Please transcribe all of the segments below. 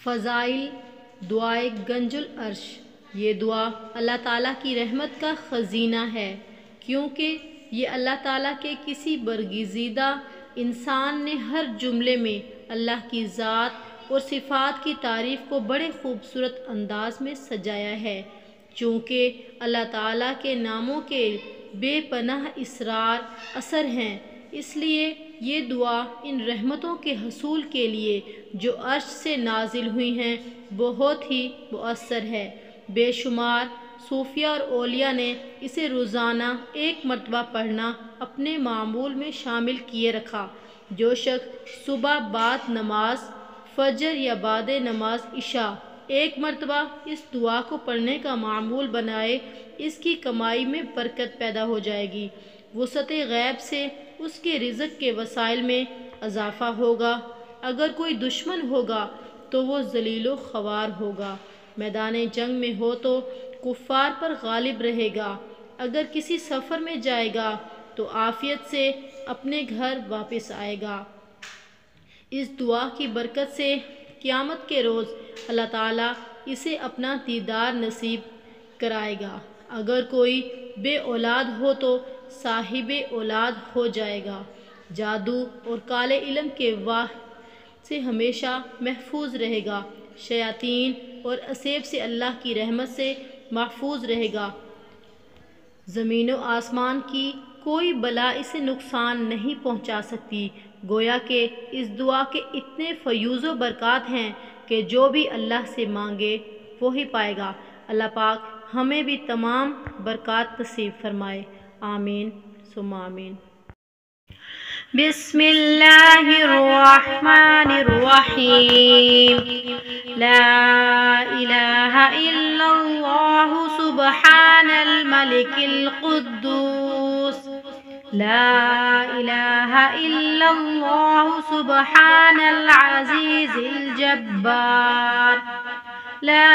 फ़ज़ाइल दुआए गंजुल अर्श। ये दुआ अल्लाह ताला की रहमत का ख़ज़ीना है, क्योंकि ये अल्लाह ताला के किसी बरगज़ीदा इंसान ने हर जुमले में अल्लाह की ज़ात और सिफ़ात की तारीफ़ को बड़े खूबसूरत अंदाज में सजाया है। चूँकि अल्लाह ताला के नामों के बेपनाह इसरार असर हैं, इसलिए ये दुआ इन रहमतों के हसूल के लिए जो अर्श से नाजिल हुई हैं बहुत ही मुअस्सर है। बेशुमार सूफिया और औलिया ने इसे रोज़ाना एक मरतबा पढ़ना अपने मामूल में शामिल किए रखा। जो शख्स सुबह बाद नमाज फ़जर या बाद नमाज इशा एक मरतबा इस दुआ को पढ़ने का मामूल बनाए, इसकी कमाई में बरकत पैदा हो जाएगी। वुसअत गैब से उसके रिज़्क़ के वसाइल में इजाफ़ा होगा। अगर कोई दुश्मन होगा तो वो ज़लीलो ख़वार होगा। मैदान जंग में हो तो कुफ़ार पर गालिब रहेगा। अगर किसी सफ़र में जाएगा तो आफ़ियत से अपने घर वापस आएगा। इस दुआ की बरकत से क़यामत के रोज़ अल्लाह ताला इसे अपना दीदार नसीब कराएगा। अगर कोई बे औलाद हो तो साहिबे औलाद हो जाएगा। जादू और काले इल्म के वाह से हमेशा महफूज रहेगा। शयातीन और असेब से अल्लाह की रहमत से महफूज रहेगा। ज़मीन व आसमान की कोई बला इसे नुकसान नहीं पहुंचा सकती। गोया के इस दुआ के इतने फ़यूज़ व बरक़ात हैं कि जो भी अल्लाह से मांगे वो ही पाएगा। अल्लाह पाक हमें भी तमाम बरक़ात नसीब फरमाए। आमीन सुम्मा आमीन। बिस्मिल्लाहिर्रहमानिर्रहीम। ला इलाहा इल्लल्लाहु सुब्हानल मलिकिल कुद्दूस। ला इलाहा इल्लल्लाहु सुब्हानल अज़ीज़िल जब्बार। ला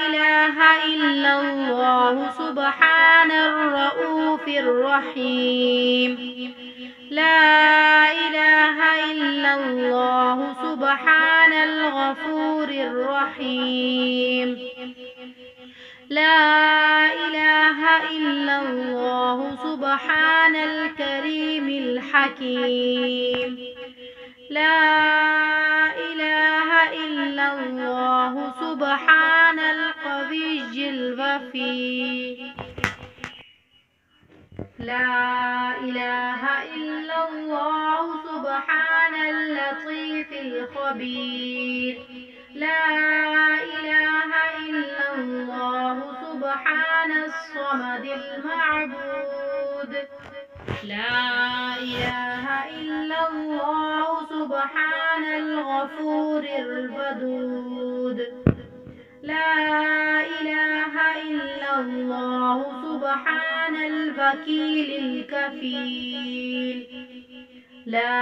इलाहा इल्लल्लाहु सुब्हानर रऊफ़िर रहीम। ला इलाहा इल्लल्लाहु सुब्हानल गफ़ूरिर रहीम। ला इलाहा इल्लल्लाहु सुब्हानल करीमिल हकीम। ला इलाहा इल्लल्लाहु सुब्हानल क़विय्यिल वफ़ी। ला इलाहा इल्लल्लाहु सुब्हानल लतीफ़िल ख़बीर। ला इलाहा इल्लल्लाहु सुब्हानस समदिल मअबूद। ला इलाहा इल्लल्लाहु सुब्हानल गफ़ूरिर वदूद। ला इलाहा इल्लल्लाहु सुब्हानल वकीलिल कफ़ील। ला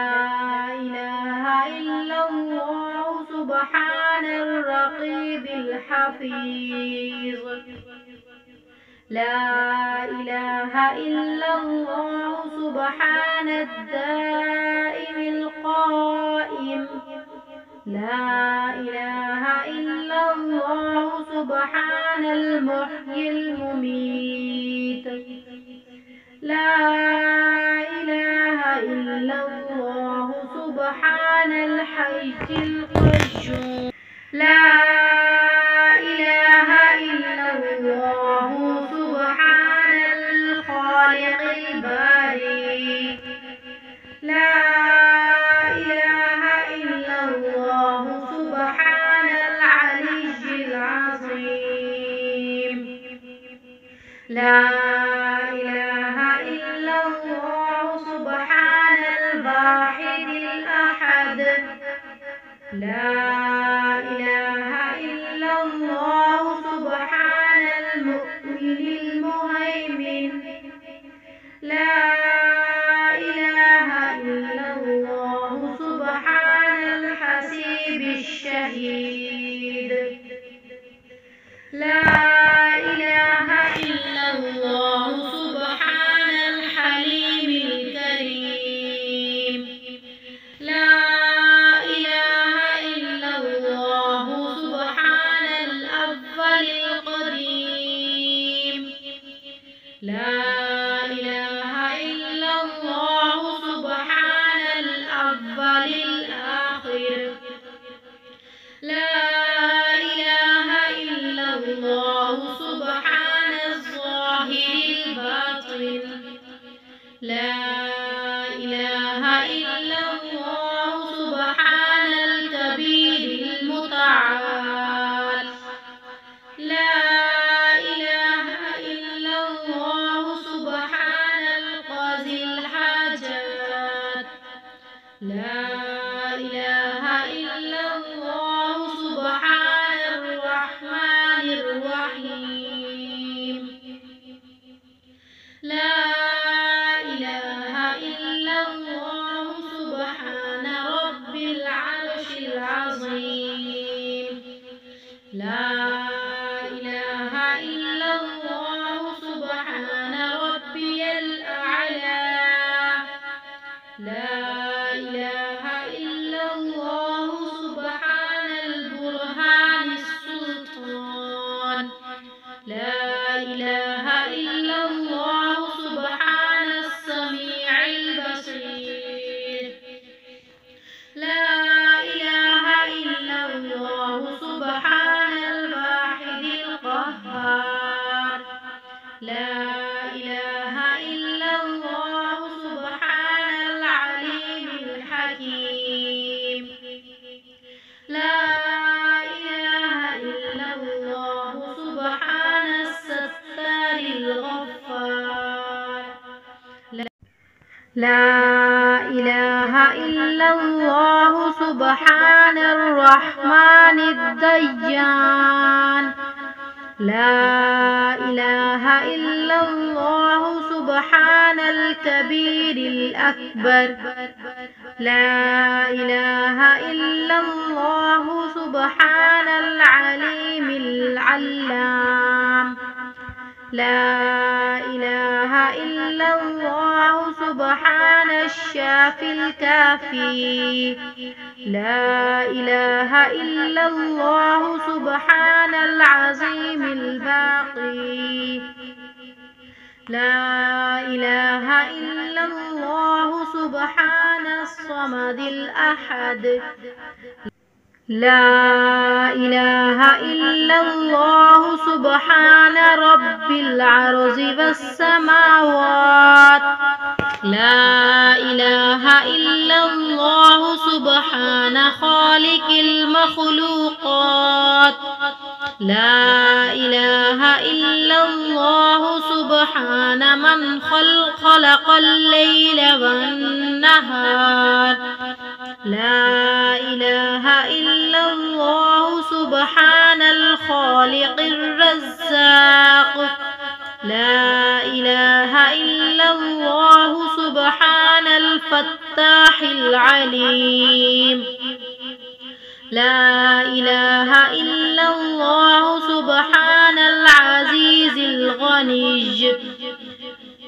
इलाहा इल्लल्लाहु सुब्हानर रक़ीबिल हफ़ीज़। ला इलाहा इल्लल्लाहु सुब्हानद दाइमिल क़ाइम। ला इलाहा इल्लल्लाहु सुब्हानल मुहयिल मुमीत। ला इलाहा इल्लल्लाहु सुब्हानल हय्यिल क़य्यूम। ला इलाहा इल्लल्लाहु सुब्हानल ख़ालिक़िल बारी। ला इलाहा इल्लल्लाहु सुब्हानल अलिय्यिल अज़ीम। ला इलाहा इल्लल्लाहु सुब्हानल वाहिदिल अहद। ला इलाहा इल्लल्लाहु सुब्हानल मुमिनिल मुहैमिन। ला इलाहा इल्लल्लाहु सुब्हानल हसीबिश शहीद। ला इलाहा इल्लल्लाहु सुब्हानल हलीमिल करीम। ला इलाहा इल्लल्लाहु لا إله إلا الله سبحان الظاهر الباطن لا إله إلا الله سبحان الكبير المتعال لا إله إلا الله سبحان القاضي الحاجات لا إله إلا الله سبحان الرحمن الرحيم لا إله إلا الله سبحان رب العرش العظيم لا إله إلا الله سبحان ربي الأعلى لا إله إلا الله سبحان البرهان السلطان لا إله إلا الله سبحان السميع البصير لا إله إلا الله سبحان الواحد القهار لا إله إلا الله سبحان العليم الحكيم لا إله إلا الله سبحان الستار الغفار لا إله إلا الله سبحان الرحمن الديان لا إله إلا الله سبحان الكبير الأكبر لا إله إلا الله سبحان العليم العلام لا إله إلا الله سبحان الشافي الكافي لا إله إلا الله سبحان العظيم الباقي لا إله إلا الله سبحان الصمد الأحد لا إله إلا الله سبحان رب العرش والسماوات لا إله إلا الله سبحان خالق المخلوقات لا إله إلا الله سبحان من خلق الليل والنهار لا إله إلا الله سبحان الخالق الرزاق لا إله إلا الله سبحان الفتاح العليم لا إله إلا الله سبحان العزيز الغني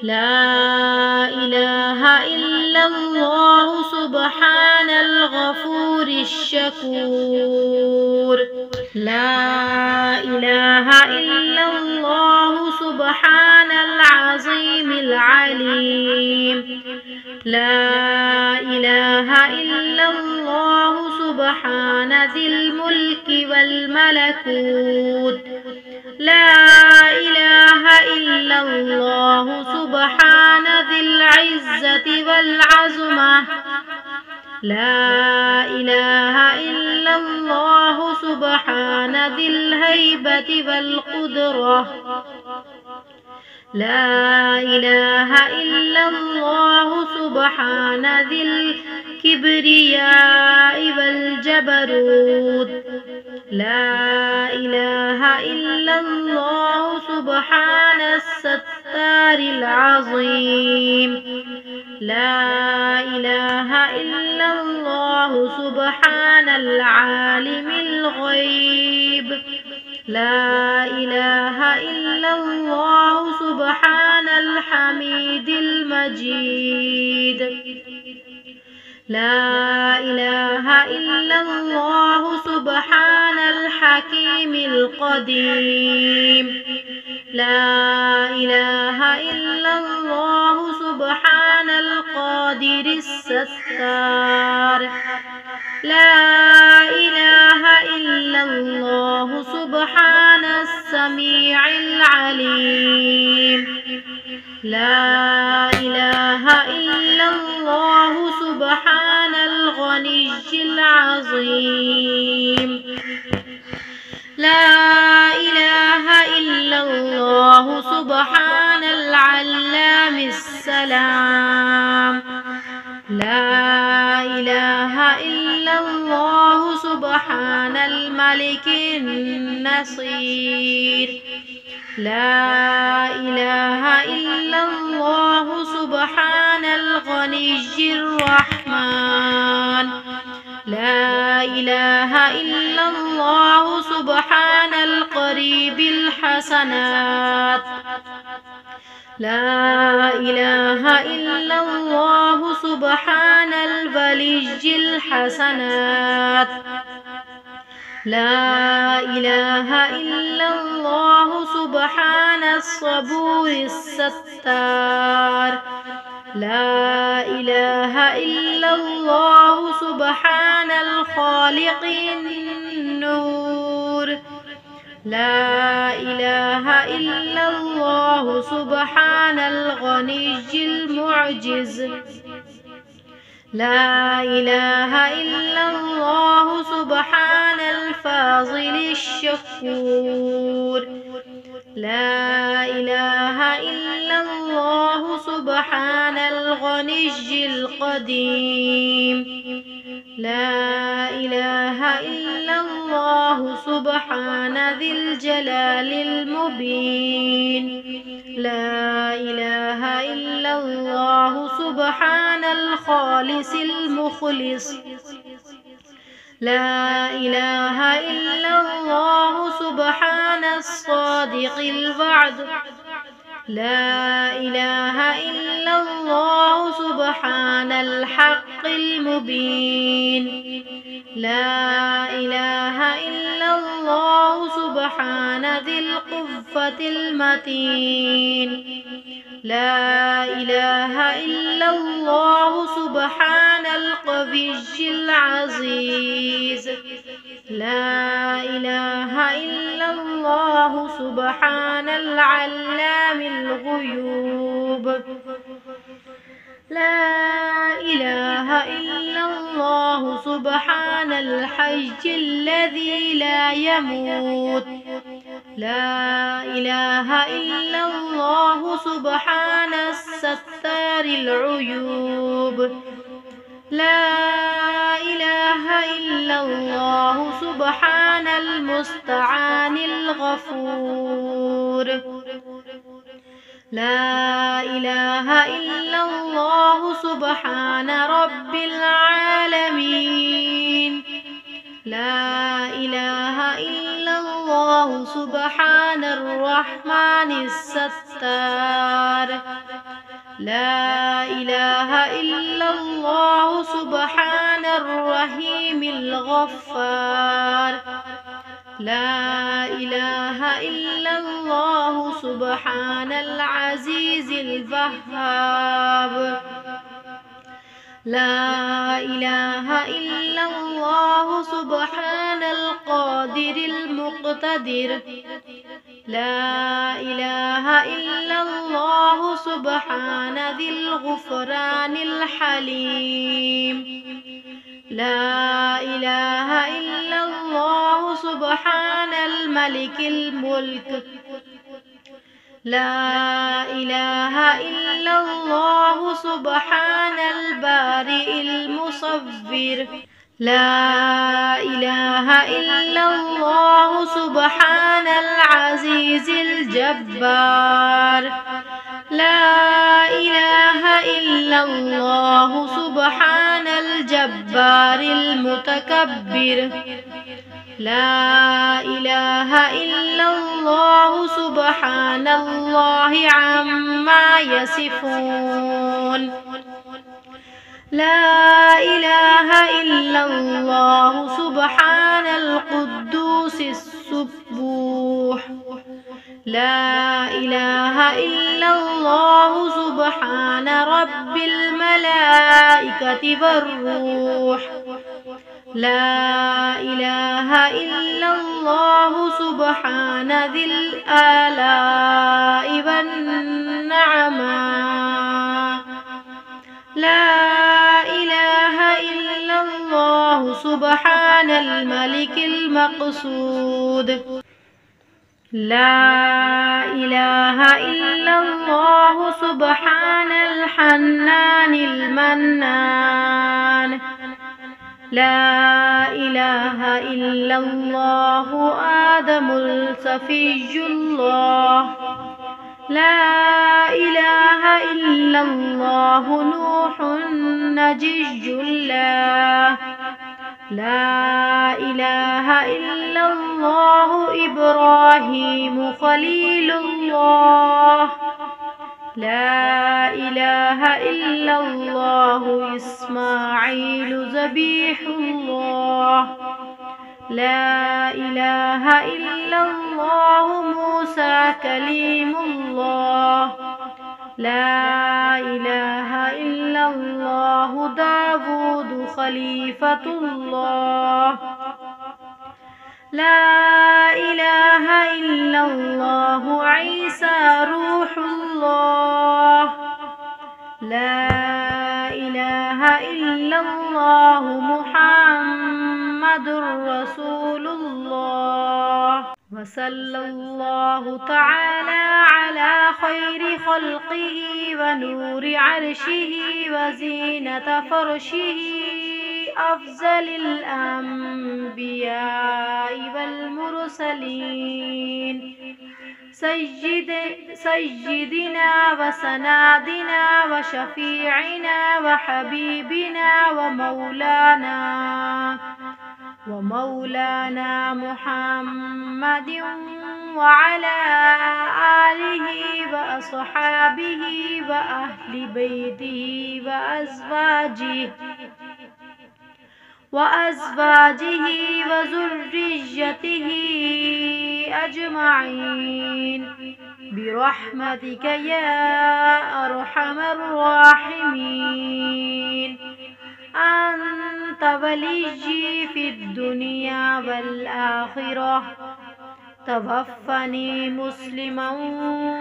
لا إله إلا الله سبحان الغفور الشكور لا إله إلا الله سبحان العظيم العليم لا إله إلا الله سبحان ذي الملك والملكوت لا إله إلا الله سبحان ذي العزة والعظمة لا إله إلا الله سبحان ذي الهيبة والقدرة لا إله إلا الله سبحان ذي الكبرياء والجبروت لا إله إلا الله سبحان الستار العظيم لا إله إلا الله سبحان العالم الغيب لا إله إلا الله سبحان الحميد المجيد لا إله إلا الله سبحان الحكيم القديم لا إله إلا الله سبحان القادر الستار لا إله إلا لا إله إلا الله سبحان الغني العظيم. لا إله إلا الله سبحان العلام السلام. لا إله إلا الله سبحان الملك النصير. لا إله إلا الله سبحان الغني الرحمن. لا إله إلا الله سبحان القريب الحسنات. لا إله إلا الله سبحان الولي الحسنات. لا إله إلا الله سبحان الصبور الستار. لا إله إلا الله سبحان الخالق النور. لا إله إلا الله سبحان الغني المعجز. لا إله إلا الله سبحان الفاضل الشكور. لا إله إلا الله سبحان الغني القديم. لا إله إلا الله سبحان ذي الجلال المبين. لا إله إلا الله سبحان الخالص المخلص. لا إله إلا الله سبحان الصادق الوعد. لا إله إلا الله سبحان الحق المبين. لا إله إلا الله سبحان ذي القوة المتين. لا إله إلا الله سبحان القوي العزيز. لا إله إلا الله سبحان العلام الغيوب. لا إله إلا الله سبحان الحي الذي لا يموت. لا إله إلا الله سبحان الستار العيوب. لا إله إلا الله سبحان المستعان الغفور. لا إله إلا الله سبحان رب العالمين. لا إله إلا الله سبحان الرحمن الستار. لا إله إلا الله سبحان الرحيم الغفار. لا إله إلا الله سبحان العزيز الوهاب. لا إله إلا الله سبحان القادر المقتدر. لا إله إلا الله سبحان ذي الغفران الحليم. لا إله إلا الله سبحان الملك الملك. لا إله إلا الله سبحان البارئ المصور. لا إله إلا الله سبحان العزيز الجبار. لا إله إلا الله سبحان الجبار المتكبر. لا إله إلا الله سبحان الله عما يصفون. لا إله إلا الله سبحان القدوس السبوح. لا إله إلا الله سبحان رب الملائكة والروح. لا إله إلا الله سبحان ذي الآلاء والنعمات. सुब्हानल मलिकिल मक़सूद। ला इलाहा इल्लल्लाह सुब्हानल हन्नानिल मन्नान। ला इलाहा इल्लल्लाह आदमुल सफ़ियुल्लाह। ला इलाहा इल्लल्लाह नूहुन नजियुल्लाह। ला इलाहा इल्लल्लाह इब्राहीम खलीलुल्लाह। ला इलाहा इल्लल्लाह इस्माईल ज़बीहुल्लाह। ला इलाहा इल्लल्लाह मूसा कलीमुल्लाह। ला इलाहा इल्लल्लाह दावूद खलीफतुल्लाह। ला इलाहा इल्लल्लाह ईसा रूहुल्लाह। ला इलाहा इल्लल्लाह मुहम्मदुर रसूलुल्लाह। वसल्लल्लाहु तआला अला खैरि खल्क़िही व नूरि अर्शिही व ज़ीनत फ़र्शिही अफ़ज़लिल अंबियाइ वल मुरसलीन सय्यिदिना व सनादिना व शफ़ीइना व हबीबिना व मौलाना मुहम्मदिन व अला आलिहि व अस्हाबिहि व अहलि बैतिहि व अज़वाजिहि व ज़ुर्रिय्यतिहि अजमईन बिरहमतिक या अरहमर राहिमीन। अंत वलिय्यी फिद दुनिया वल आखिरह। तवफ़्फ़नी मुस्लिमन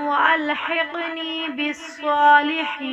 व अल्हिक़नी बिस्सालिहीन।